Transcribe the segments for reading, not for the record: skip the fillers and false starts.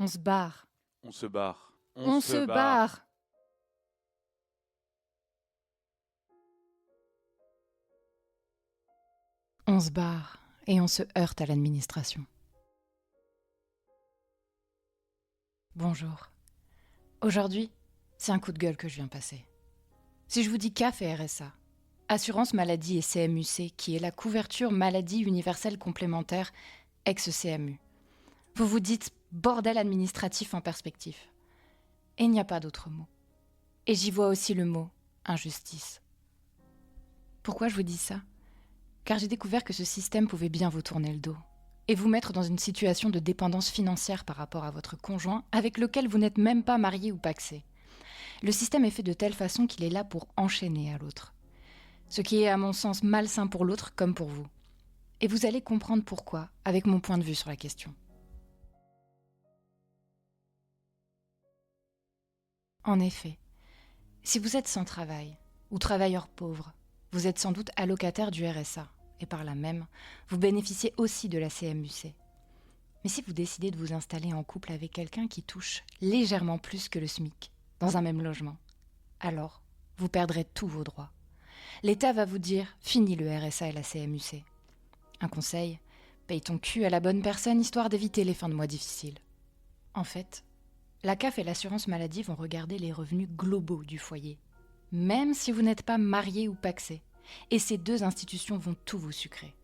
On se barre. On se barre. On se barre. On se barre et on se heurte à l'administration. Bonjour. Aujourd'hui, c'est un coup de gueule que je viens passer. Si je vous dis CAF et RSA, Assurance Maladie et CMUC, qui est la couverture maladie universelle complémentaire ex-CMU, vous vous dites bordel administratif en perspective. Et il n'y a pas d'autre mot. Et j'y vois aussi le mot injustice. Pourquoi je vous dis ça ? Car j'ai découvert que ce système pouvait bien vous tourner le dos et vous mettre dans une situation de dépendance financière par rapport à votre conjoint avec lequel vous n'êtes même pas marié ou pacsé. Le système est fait de telle façon qu'il est là pour enchaîner à l'autre. Ce qui est à mon sens malsain pour l'autre comme pour vous. Et vous allez comprendre pourquoi avec mon point de vue sur la question. En effet, si vous êtes sans travail ou travailleur pauvre, vous êtes sans doute allocataire du RSA et par là même, vous bénéficiez aussi de la CMUC. Mais si vous décidez de vous installer en couple avec quelqu'un qui touche légèrement plus que le SMIC dans un même logement, alors vous perdrez tous vos droits. L'État va vous dire « fini le RSA et la CMUC ». Un conseil, paye ton cul à la bonne personne histoire d'éviter les fins de mois difficiles. En fait, la CAF et l'assurance maladie vont regarder les revenus globaux du foyer, même si vous n'êtes pas marié ou pacsé. Et ces deux institutions vont tout vous sucrer.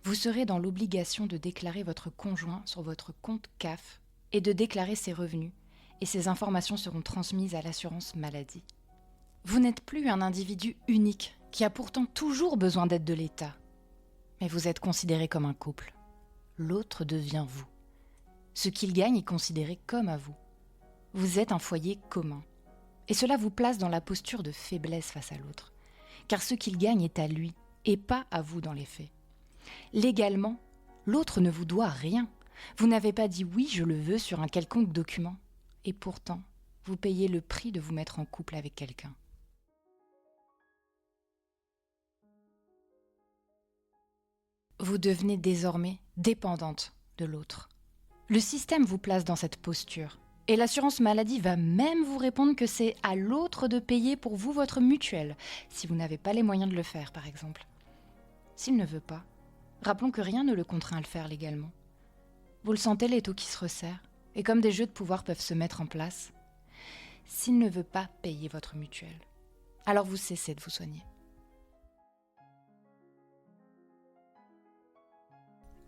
Vous serez dans l'obligation de déclarer votre conjoint sur votre compte CAF et de déclarer ses revenus, et ces informations seront transmises à l'assurance maladie. Vous n'êtes plus un individu unique qui a pourtant toujours besoin d'aide de l'État. Mais vous êtes considéré comme un couple. L'autre devient vous. Ce qu'il gagne est considéré comme à vous. Vous êtes un foyer commun. Et cela vous place dans la posture de faiblesse face à l'autre. Car ce qu'il gagne est à lui, et pas à vous dans les faits. Légalement, l'autre ne vous doit rien. Vous n'avez pas dit oui, je le veux sur un quelconque document. Et pourtant, vous payez le prix de vous mettre en couple avec quelqu'un. Vous devenez désormais dépendante de l'autre. Le système vous place dans cette posture. Et l'assurance maladie va même vous répondre que c'est à l'autre de payer pour vous votre mutuelle, si vous n'avez pas les moyens de le faire, par exemple. S'il ne veut pas, rappelons que rien ne le contraint à le faire légalement. Vous le sentez, l'étau qui se resserre, et comme des jeux de pouvoir peuvent se mettre en place. S'il ne veut pas payer votre mutuelle, alors vous cessez de vous soigner.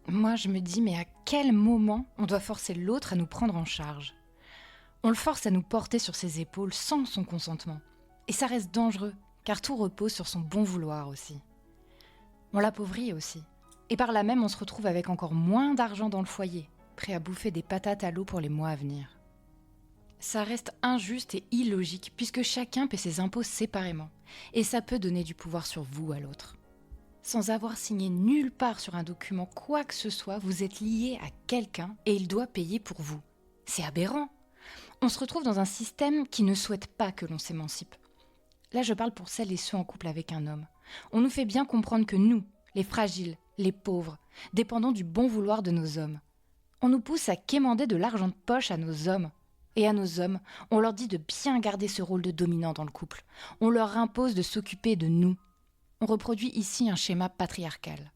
Moi, je me dis, mais à quel moment on doit forcer l'autre à nous prendre en charge ? On le force à nous porter sur ses épaules sans son consentement. Et ça reste dangereux, car tout repose sur son bon vouloir aussi. On l'appauvrit aussi. Et par là même, on se retrouve avec encore moins d'argent dans le foyer, prêt à bouffer des patates à l'eau pour les mois à venir. Ça reste injuste et illogique, puisque chacun paie ses impôts séparément. Et ça peut donner du pouvoir sur vous à l'autre. Sans avoir signé nulle part sur un document quoi que ce soit, vous êtes lié à quelqu'un et il doit payer pour vous. C'est aberrant. On se retrouve dans un système qui ne souhaite pas que l'on s'émancipe. Là, je parle pour celles et ceux en couple avec un homme. On nous fait bien comprendre que nous, les fragiles, les pauvres, dépendons du bon vouloir de nos hommes. On nous pousse à quémander de l'argent de poche à nos hommes. Et à nos hommes, on leur dit de bien garder ce rôle de dominant dans le couple. On leur impose de s'occuper de nous. On reproduit ici un schéma patriarcal.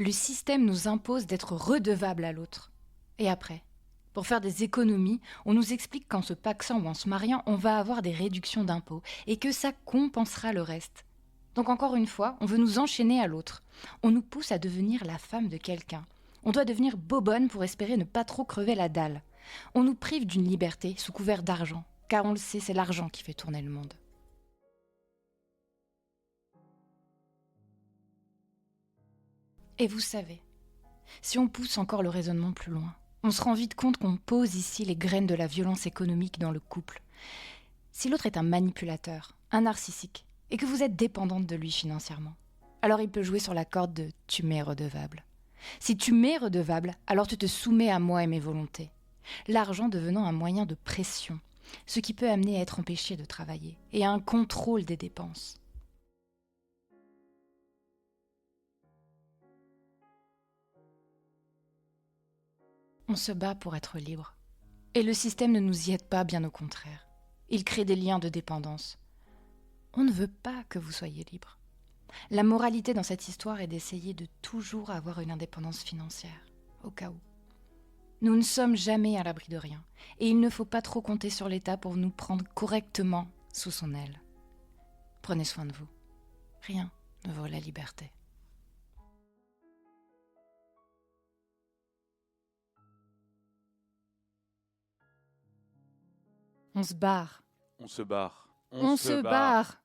Le système nous impose d'être redevables à l'autre. Et après, pour faire des économies, on nous explique qu'en se pacsant ou en se mariant, on va avoir des réductions d'impôts et que ça compensera le reste. Donc encore une fois, on veut nous enchaîner à l'autre. On nous pousse à devenir la femme de quelqu'un. On doit devenir bobonne pour espérer ne pas trop crever la dalle. On nous prive d'une liberté sous couvert d'argent, car on le sait, c'est l'argent qui fait tourner le monde. Et vous savez, si on pousse encore le raisonnement plus loin, on se rend vite compte qu'on pose ici les graines de la violence économique dans le couple. Si l'autre est un manipulateur, un narcissique, et que vous êtes dépendante de lui financièrement, alors il peut jouer sur la corde de « tu m'es redevable ». Si tu m'es redevable, alors tu te soumets à moi et mes volontés. L'argent devenant un moyen de pression, ce qui peut amener à être empêché de travailler, et à un contrôle des dépenses. On se bat pour être libre. Et le système ne nous y aide pas, bien au contraire. Il crée des liens de dépendance. On ne veut pas que vous soyez libre. La moralité dans cette histoire est d'essayer de toujours avoir une indépendance financière, au cas où. Nous ne sommes jamais à l'abri de rien, et il ne faut pas trop compter sur l'État pour nous prendre correctement sous son aile. Prenez soin de vous. Rien ne vaut la liberté. On se barre. On se barre. On se barre.